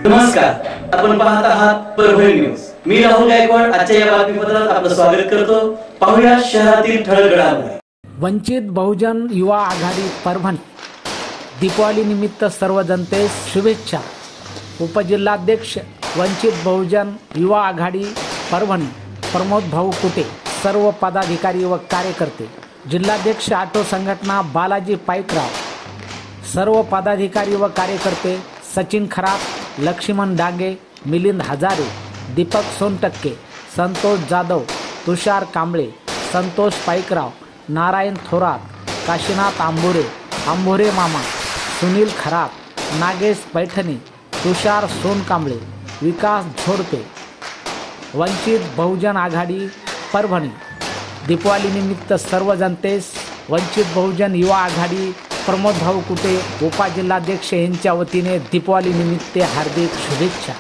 नमस्कार, आपण पाहत आहात परभणी न्यूज। मी राहुल गायकवाड आजच्या या बातमीपत्रात आपलं स्वागत करतो। पाहूया शहरातील ठळक घडामोडी। वंचित बहुजन युवा आघाडी परभणी दीपावली निमित्त सर्व जनतेस शुभेच्छा। उपजिल्हाध्यक्ष वंचित बहुजन युवा आघाडी परभणी प्रमोद भाऊ कुटे, सर्व पदाधिकारी व कार्यकर्ते, जिल्हाध्यक्ष ऑटो संघटना बालाजी पाईकराव, सर्व पदाधिकारी व कार्यकर्ते सचिन खरात, लक्ष्मण डांगे, मिलिंद हजारे, दीपक सोनटक्के, संतोष जाधव, तुषार कांबळे, संतोष पाईकराव, नारायण थोरात, काशीनाथ आंबोरे मामा, सुनील खरात, नागेश पैठणी, तुषार सोनकांबळे, विकास झोडपे। वंचित बहुजन आघाडी परभणी दीपावली निमित्त सर्व जनतेस वंचित बहुजन युवा आघाडी प्रमोद भाऊ कुटे, उपजिल्हाध्यक्ष यांच्या वतीने दीपावली निमित्त हार्दिक शुभेच्छा।